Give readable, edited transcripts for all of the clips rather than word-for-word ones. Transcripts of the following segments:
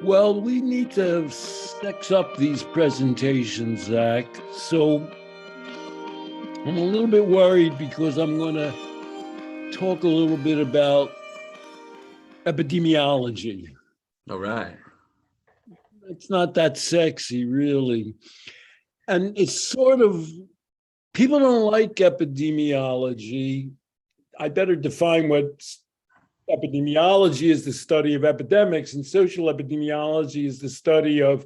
Well, we need to sex up these presentations, Zach. So I'm a little bit worried because I'm going to talk a little bit about epidemiology. All right. It's not that sexy, really. And it's sort of, people don't like epidemiology. I better define what epidemiology is: the study of epidemics, and social epidemiology is the study of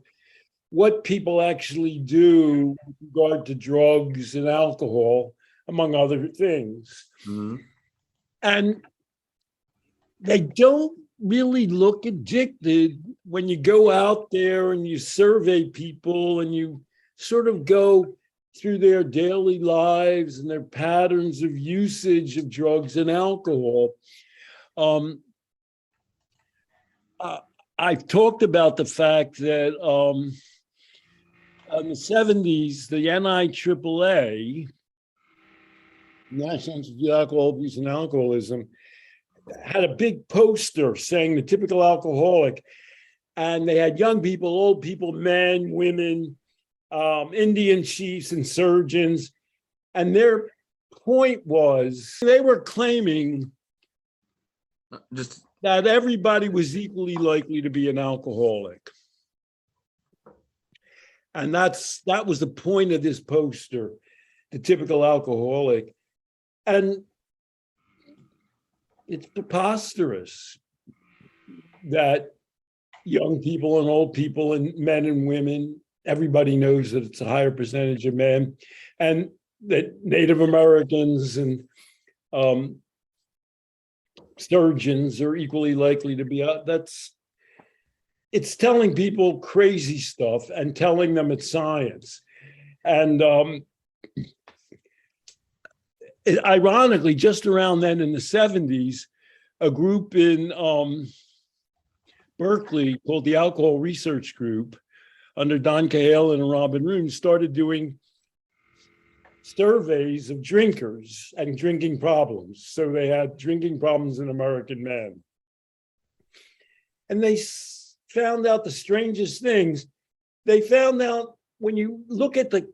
what people actually do with regard to drugs and alcohol, among other things. Mm-hmm. And they don't really look addicted when you go out there and you survey people and you sort of go through their daily lives and their patterns of usage of drugs and alcohol. I've talked about the fact that in the 70s, the NIAAA, National Institute of Alcohol Abuse and Alcoholism, had a big poster saying the typical alcoholic. And they had young people, old people, men, women, Indian chiefs and surgeons. And their point was they were claiming that everybody was equally likely to be an alcoholic. And that was the point of this poster, the typical alcoholic. And it's preposterous that young people and old people and men and women, everybody knows that it's a higher percentage of men, and that Native Americans and surgeons are equally likely to be out. It's telling people crazy stuff and telling them it's science. And ironically, just around then in the 70s, a group in Berkeley called the Alcohol Research Group under Don Cahill and Robin Room started doing surveys of drinkers and drinking problems. So they had drinking problems in American men. And they found out the strangest things. They found out when you look at the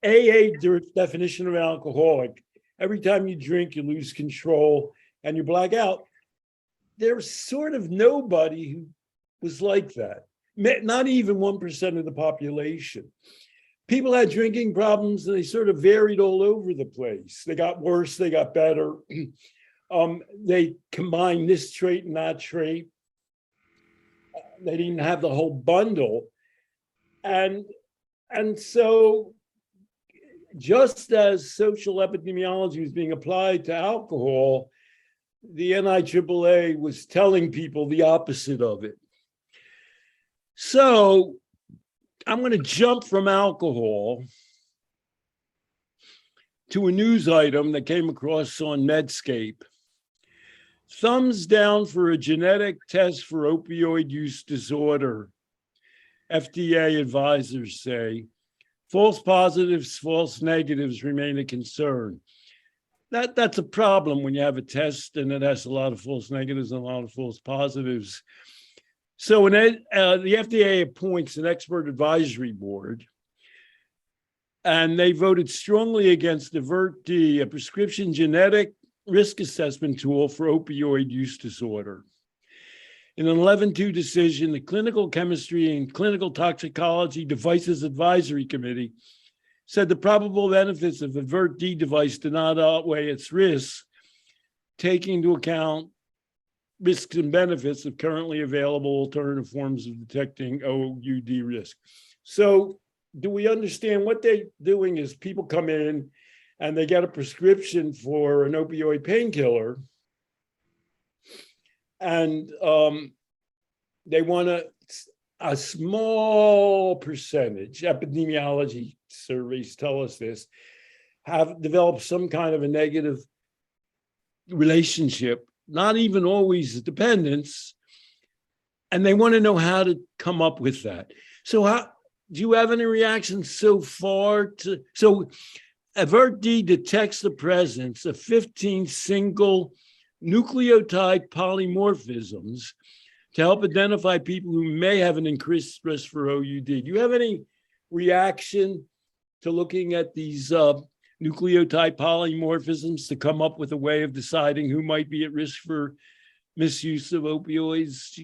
AA definition of alcoholic, every time you drink, you lose control and you black out. There's sort of nobody who was like that. Not even 1% of the population. People had drinking problems and they sort of varied all over the place. They got worse, they got better. They combined this trait and that trait. They didn't have the whole bundle. And so just as social epidemiology was being applied to alcohol, the NIAAA was telling people the opposite of it. So I'm going to jump from alcohol to a news item that came across on Medscape. Thumbs down for a genetic test for opioid use disorder. FDA advisors say false positives, false negatives remain a concern. That's a problem when you have a test and it has a lot of false negatives and a lot of false positives. So the FDA appoints an expert advisory board, and they voted strongly against AVERT-D, a prescription genetic risk assessment tool for opioid use disorder. In an 11-2 decision, the Clinical Chemistry and Clinical Toxicology Devices Advisory Committee said the probable benefits of AVERT-D device do not outweigh its risks, taking into account risks and benefits of currently available alternative forms of detecting OUD risk. So do we understand what they're doing is people come in and they get a prescription for an opioid painkiller, and they want a small percentage, epidemiology surveys tell us this, have developed some kind of a negative relationship, not even always dependence, and they want to know how to come up with that. So do you have any reactions so far so AVERT-D detects the presence of 15 single nucleotide polymorphisms to help identify people who may have an increased risk for OUD. Do you have any reaction to looking at these nucleotide polymorphisms to come up with a way of deciding who might be at risk for misuse of opioids?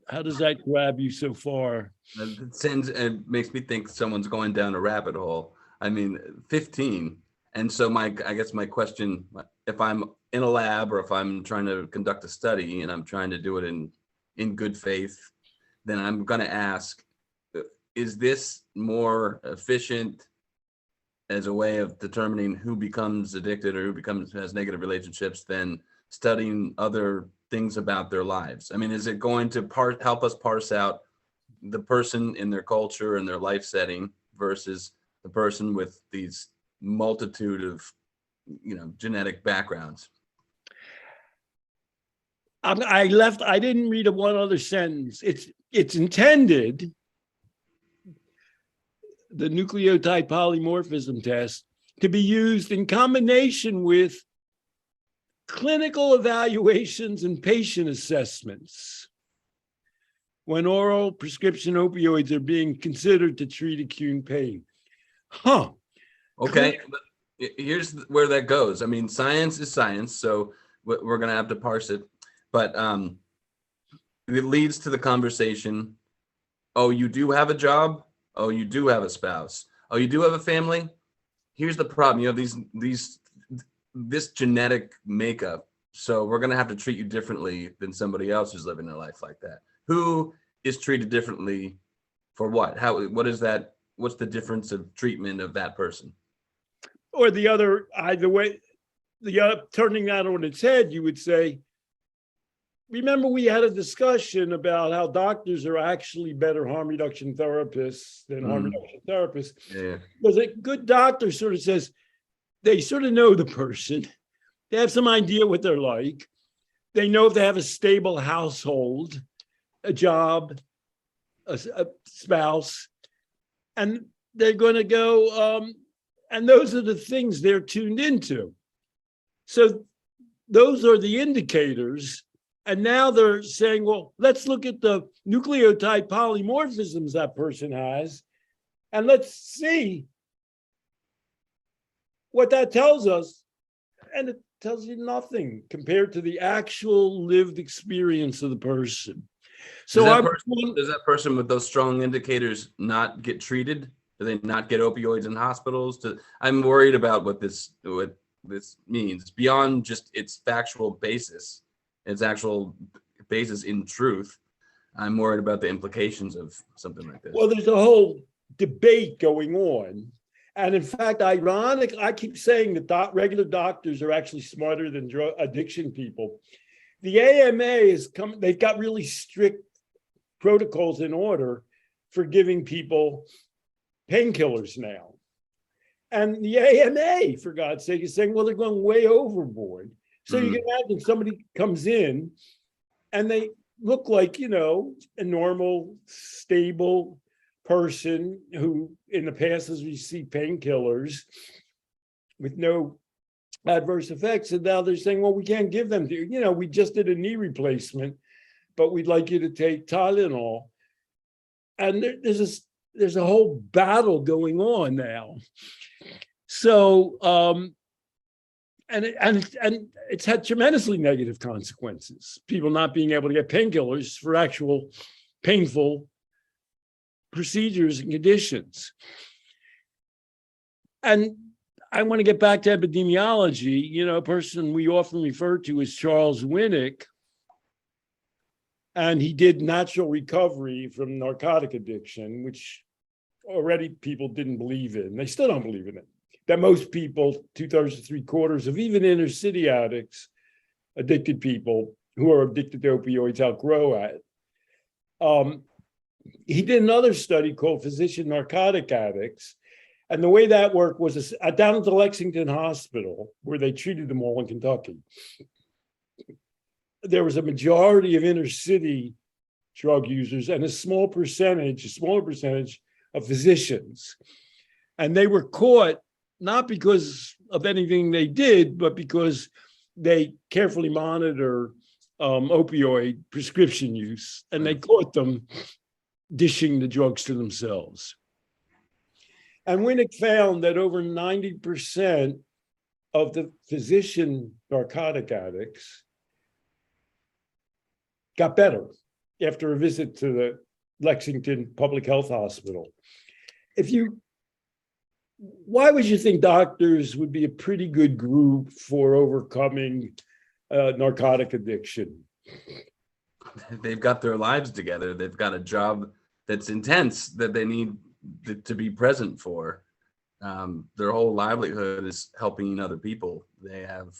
How does that grab you so far? It makes me think someone's going down a rabbit hole. I mean, 15. And so I guess my question, if I'm in a lab or if I'm trying to conduct a study and I'm trying to do it in good faith, then I'm going to ask, is this more efficient as a way of determining who becomes addicted or who has negative relationships than studying other things about their lives? I mean, is it going to help us parse out the person in their culture and their life setting versus the person with these multitude of, genetic backgrounds? I didn't read one other sentence. It's intended, the nucleotide polymorphism test, to be used in combination with clinical evaluations and patient assessments when oral prescription opioids are being considered to treat acute pain. Okay, but here's where that goes. I mean, science is science, so we're going to have to parse it. But it leads to the conversation, oh, you do have a job? Oh, you do have a spouse? Oh, you do have a family? Here's the problem. You have this genetic makeup, so we're going to have to treat you differently than somebody else who's living their life like that. Who is treated differently for what? What is that? What's the difference of treatment of that person? Or turning that on its head, you would say, remember we had a discussion about how doctors are actually better harm reduction therapists than harm reduction therapists. Yeah. Because a good doctor sort of says, they sort of know the person. They have some idea what they're like. They know if they have a stable household, a job, a spouse, and they're going to go, and those are the things they're tuned into. So those are the indicators. And now they're saying, well, let's look at the nucleotide polymorphisms that person has, and let's see what that tells us. And it tells you nothing compared to the actual lived experience of the person. So does that person with those strong indicators not get treated? Do they not get opioids in hospitals? I'm worried about what this means beyond just its factual basis, its actual basis in truth. I'm worried about the implications of something like this. Well, there's a whole debate going on. And in fact, ironic, I keep saying that regular doctors are actually smarter than drug addiction people. The AMA they've got really strict protocols in order for giving people painkillers now. And the AMA, for God's sake, is saying, well, they're going way overboard. So you can imagine somebody comes in and they look like, a normal, stable person who in the past has received painkillers with no adverse effects. And now they're saying, well, we can't give them to you. We just did a knee replacement, but we'd like you to take Tylenol. And there's a whole battle going on now. So, and it's had tremendously negative consequences. People not being able to get painkillers for actual painful procedures and conditions. And I want to get back to epidemiology. A person we often refer to as Charles Winnick, and he did natural recovery from narcotic addiction, which already people didn't believe in. They still don't believe in it. That most people, 2/3 to 3/4 of even inner city addicts, addicted people who are addicted to opioids, outgrow it. He did another study called Physician Narcotic Addicts. And the way that worked was down at the Lexington Hospital, where they treated them all in Kentucky. There was a majority of inner city drug users and a smaller percentage of physicians. And they were caught not because of anything they did, but because they carefully monitor opioid prescription use, and they caught them dishing the drugs to themselves. And Winnick found that over 90% of the physician narcotic addicts got better after a visit to the Lexington Public Health Hospital. Why would you think doctors would be a pretty good group for overcoming narcotic addiction? They've got their lives together. They've got a job that's intense that they need to be present for. Their whole livelihood is helping other people. They have,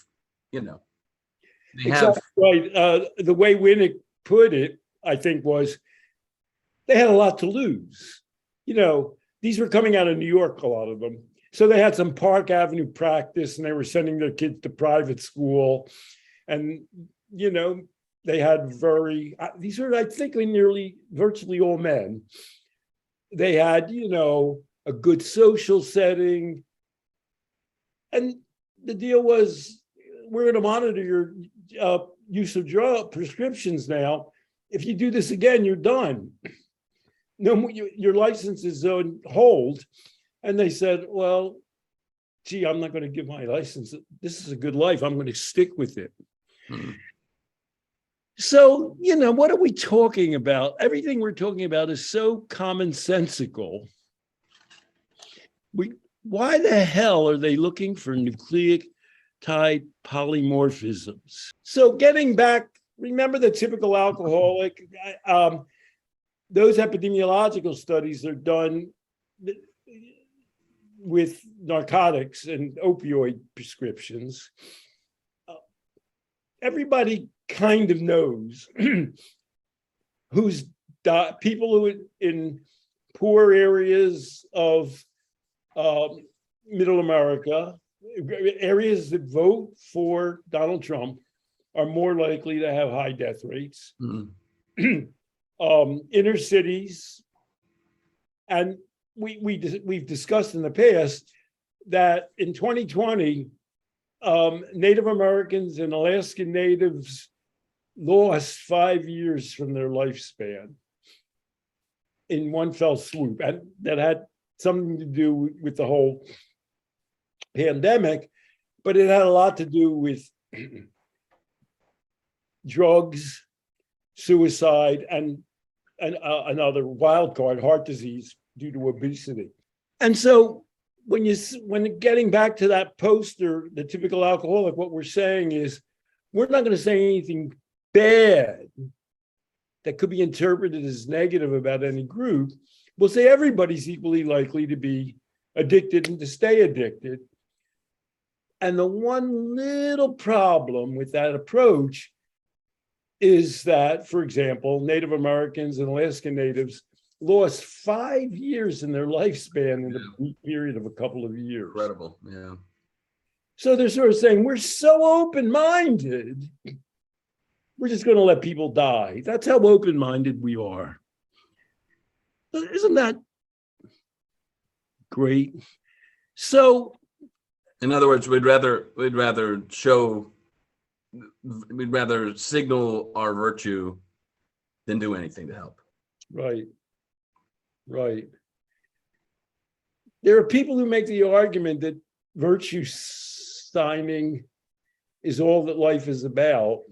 Exactly right. The way Winnick put it, I think, was they had a lot to lose. These were coming out of New York, a lot of them. So they had some Park Avenue practice, and they were sending their kids to private school. And, they had these were, I think, virtually all men. They had, a good social setting. And the deal was, we're going to monitor your use of drug prescriptions now. If you do this again, you're done. No, your license is on hold. And they said, well, gee, I'm not going to give my license. This is a good life. I'm going to stick with it. So, what are we talking about? Everything we're talking about is so commonsensical. Why the hell are they looking for nucleotide polymorphisms? So getting back, remember the typical alcoholic? Those epidemiological studies are done with narcotics and opioid prescriptions. Everybody kind of knows who's people who in poor areas of middle America, areas that vote for Donald Trump, are more likely to have high death rates. Inner cities, and we've discussed in the past that in 2020, Native Americans and Alaskan Natives lost 5 years from their lifespan in one fell swoop. And that had something to do with the whole pandemic, but it had a lot to do with drugs, suicide, and another wild card, heart disease due to obesity. And so when getting back to that poster, the typical alcoholic, what we're saying is, we're not going to say anything bad that could be interpreted as negative about any group. We'll say everybody's equally likely to be addicted and to stay addicted. And the one little problem with that approach is that, for example, Native Americans and Alaskan Natives lost 5 years in their lifespan in a period of a couple of years. Incredible, yeah. So they're sort of saying, we're so open-minded, we're just going to let people die. That's how open-minded we are. Isn't that great? So, in other words, we'd rather signal our virtue than do anything to help. Right. There are people who make the argument that virtue signing is all that life is about.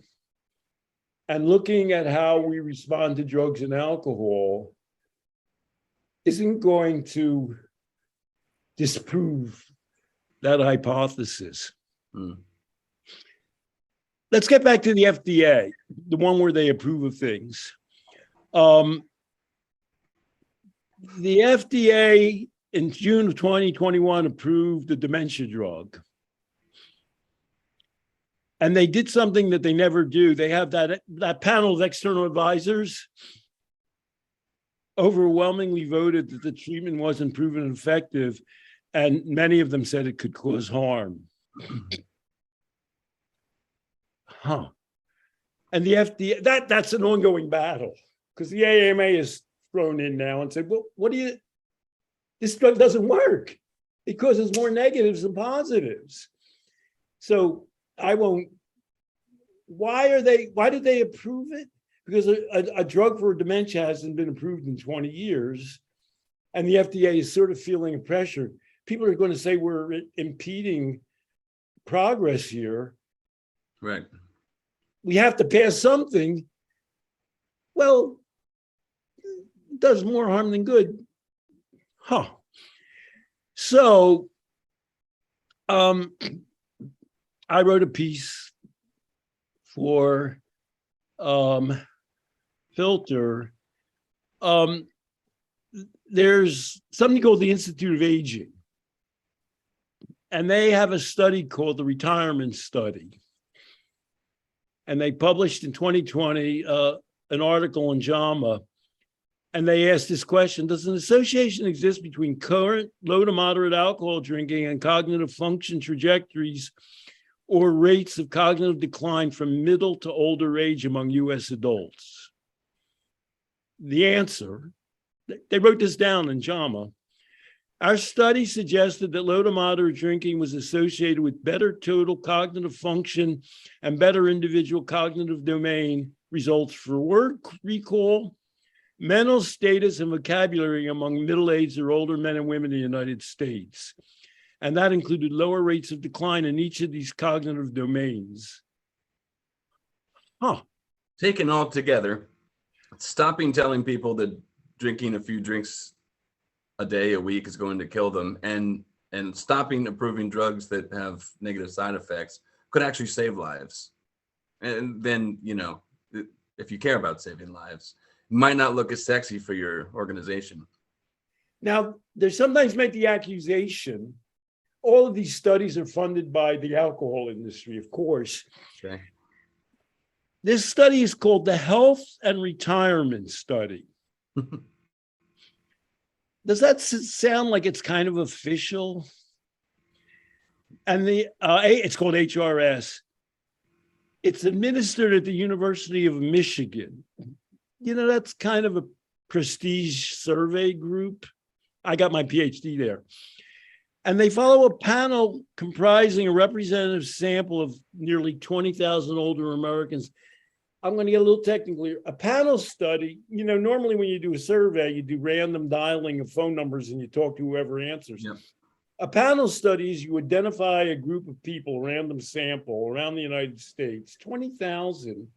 And looking at how we respond to drugs and alcohol isn't going to disprove that hypothesis. Let's get back to the FDA, the one where they approve of things. The FDA in June of 2021 approved the dementia drug. And they did something that they never do. They have that panel of external advisors overwhelmingly voted that the treatment wasn't proven effective, and many of them said it could cause harm. And the FDA, that's an ongoing battle, because the AMA is thrown in now and said, well, this drug doesn't work. It causes more negatives than positives. So I won't why did they approve it? Because a drug for dementia hasn't been approved in 20 years, and the FDA is sort of feeling pressure. People are going to say we're impeding progress here. Right. We have to pass something. Well, it does more harm than good. So I wrote a piece for Filter. There's something called the Institute of Aging, and they have a study called the Retirement Study. And they published in 2020 an article in JAMA, and they asked this question: does an association exist between current low to moderate alcohol drinking and cognitive function trajectories or rates of cognitive decline from middle to older age among US adults? The answer, they wrote this down in JAMA. Our study suggested that low to moderate drinking was associated with better total cognitive function and better individual cognitive domain results for word recall, mental status, and vocabulary among middle-aged or older men and women in the United States. And that included lower rates of decline in each of these cognitive domains. Taken all together, stopping telling people that drinking a few drinks a day, a week is going to kill them, and stopping approving drugs that have negative side effects could actually save lives. And then, if you care about saving lives, it might not look as sexy for your organization. Now, they sometimes make the accusation, all of these studies are funded by the alcohol industry, of course. Okay. This study is called the Health and Retirement Study. Does that sound like it's kind of official? And it's called HRS. It's administered at the University of Michigan. That's kind of a prestige survey group. I got my PhD there. And they follow a panel comprising a representative sample of nearly 20,000 older Americans. I'm going to get a little technical here. A panel study, normally when you do a survey, you do random dialing of phone numbers and you talk to whoever answers. Yep. A panel study is you identify a group of people, random sample around the United States, 20,000,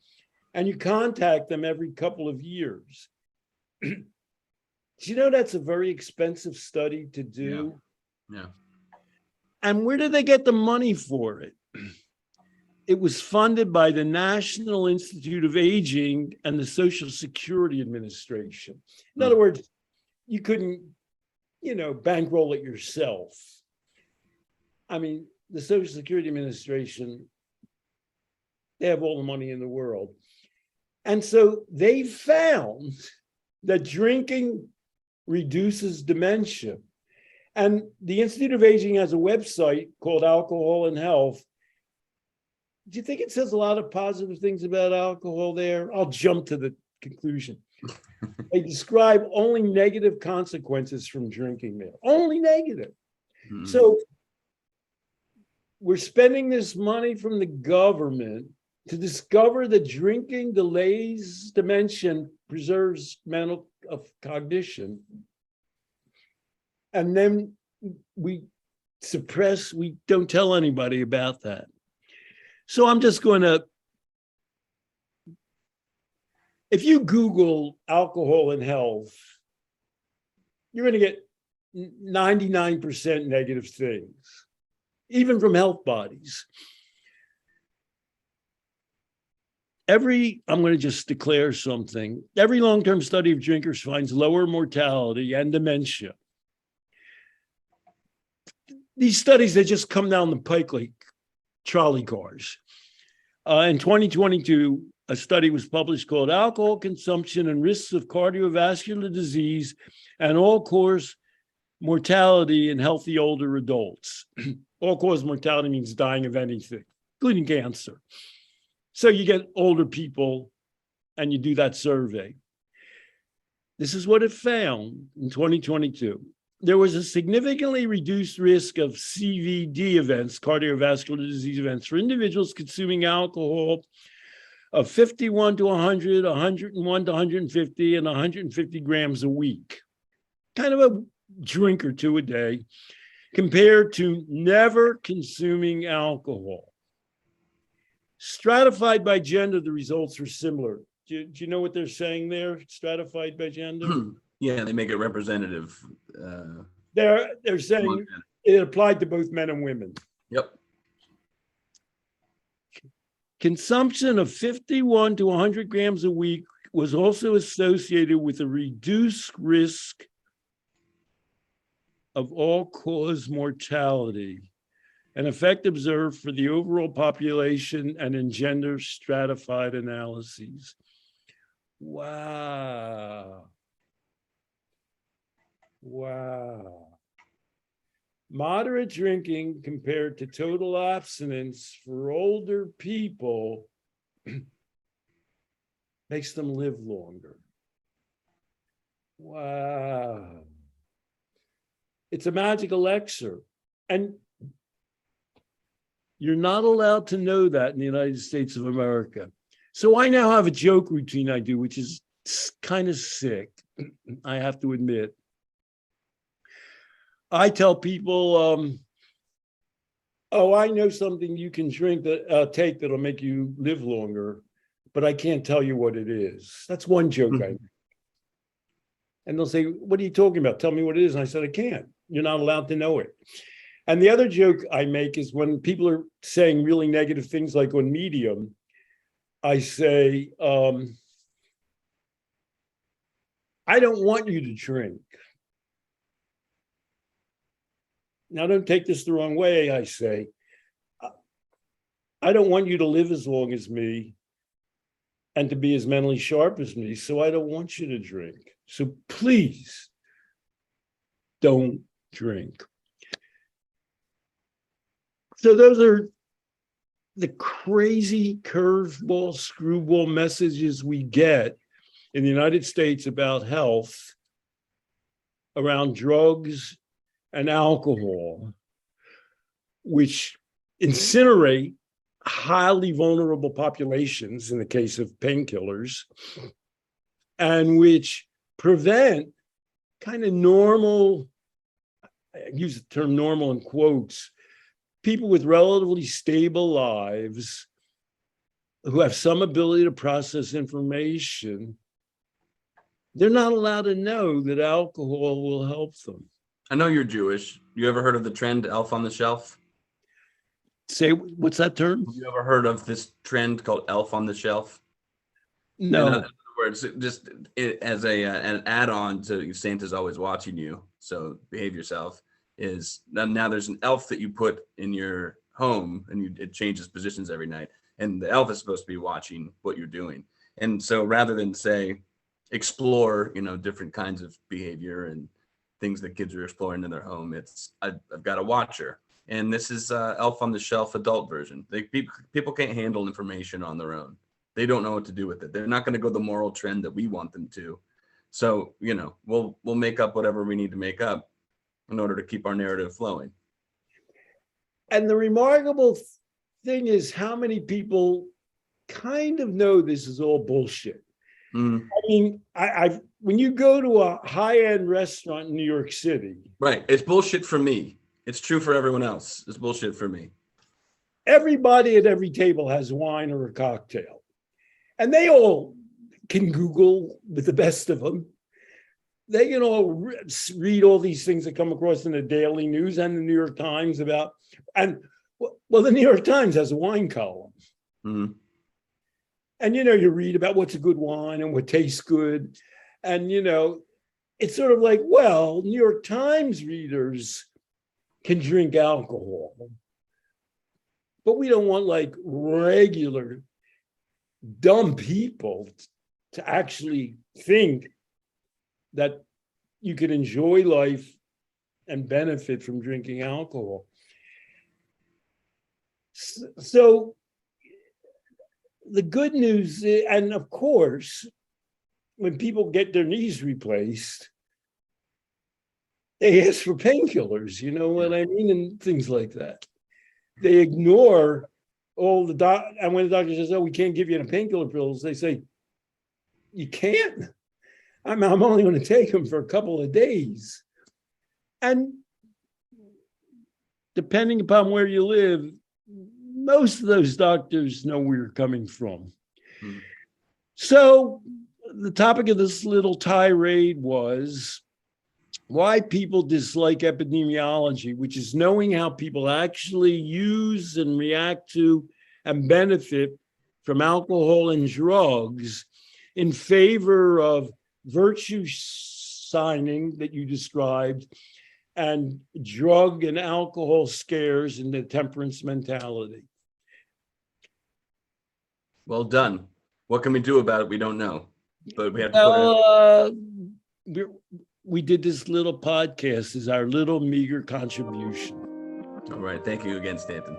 and you contact them every couple of years. Do you know that's a very expensive study to do? Yeah. And where did they get the money for it? It was funded by the National Institute of Aging and the Social Security Administration. In other words, you couldn't, bankroll it yourself. I mean, the Social Security Administration, they have all the money in the world. And so they found that drinking reduces dementia. And the Institute of Aging has a website called Alcohol and Health. Do you think it says a lot of positive things about alcohol there? I'll jump to the conclusion. They describe only negative consequences from drinking there, only negative. Mm-hmm. So we're spending this money from the government to discover that drinking delays dementia, preserves mental cognition. And then we don't tell anybody about that. So I'm just going to, if you Google alcohol and health, you're going to get 99% negative things, even from health bodies. I'm going to just declare something. Every long-term study of drinkers finds lower mortality and dementia. These studies, they just come down the pike like trolley cars. In 2022, a study was published called Alcohol Consumption and Risks of Cardiovascular Disease and All-Cause Mortality in Healthy Older Adults. All-cause mortality means dying of anything, including cancer. So you get older people and you do that survey. This is what it found in 2022. There was a significantly reduced risk of CVD events, cardiovascular disease events, for individuals consuming alcohol of 51 to 100, 101 to 150, and 150 grams a week. Kind of a drink or two a day, compared to never consuming alcohol. Stratified by gender, the results are similar. Do you know what they're saying there? Stratified by gender? Yeah, they make it representative. They're saying it applied to both men and women. Yep. Consumption of 51 to 100 grams a week was also associated with a reduced risk of all-cause mortality, an effect observed for the overall population and in gender stratified analyses. Wow. Wow. Moderate drinking compared to total abstinence for older people makes them live longer. Wow. It's a magic elixir. And you're not allowed to know that in the United States of America. So I now have a joke routine I do, which is kind of sick, I have to admit. I tell people, oh, I know something you can drink take that'll make you live longer, but I can't tell you what it is. That's one joke I make. And they'll say, what are you talking about? Tell me what it is. And I said, I can't. You're not allowed to know it. And the other joke I make is when people are saying really negative things like on Medium, I say, I don't want you to drink. Now, don't take this the wrong way, I say. I don't want you to live as long as me and to be as mentally sharp as me, so I don't want you to drink. So please don't drink. So those are the crazy curveball, screwball messages we get in the United States about health around drugs and alcohol, which incinerate highly vulnerable populations in the case of painkillers, and which prevent kind of normal, I use the term normal in quotes, people with relatively stable lives who have some ability to process information. They're not allowed to know that alcohol will help them. I know you're Jewish. You ever heard of the trend Elf on the Shelf? Say, what's that term? Have you ever heard of this trend called Elf on the Shelf? No. In other words, just as an add-on to Santa's always watching you, so behave yourself, is now there's an elf that you put in your home and it changes positions every night. And the elf is supposed to be watching what you're doing. And so rather than say, explore, different kinds of behavior and things that kids are exploring in their home, it's I've got a watcher. And this is Elf on the Shelf adult version. People can't handle information on their own. They don't know what to do with it. They're not going to go the moral trend that we want them to. So, we'll make up whatever we need to make up in order to keep our narrative flowing. And the remarkable thing is how many people kind of know this is all bullshit. Mm. I mean, when you go to a high-end restaurant in New York City. Right. It's bullshit for me. It's true for everyone else. It's bullshit for me. Everybody at every table has wine or a cocktail. And they all can Google with the best of them. They can all read all these things that come across in the Daily News and the New York Times about, and well, the New York Times has a wine column. Mm-hmm. And, you read about what's a good wine and what tastes good. And, it's sort of like, well, New York Times readers can drink alcohol, but we don't want like regular dumb people to actually think that you can enjoy life and benefit from drinking alcohol. So the good news, and of course, when people get their knees replaced, they ask for painkillers, you know what I mean? And things like that. They ignore and when the doctor says, "Oh, we can't give you any painkiller pills," they say, "You can't. I'm only going to take them for a couple of days." And depending upon where you live, most of those doctors know where you're coming from. Hmm. So the topic of this little tirade was why people dislike epidemiology, which is knowing how people actually use and react to and benefit from alcohol and drugs, in favor of virtue signing that you described and drug and alcohol scares and the temperance mentality. Well done. What can we do about it? We don't know, but we have to Well, we did this little podcast as our little meager contribution. All right. Thank you again, Stanton.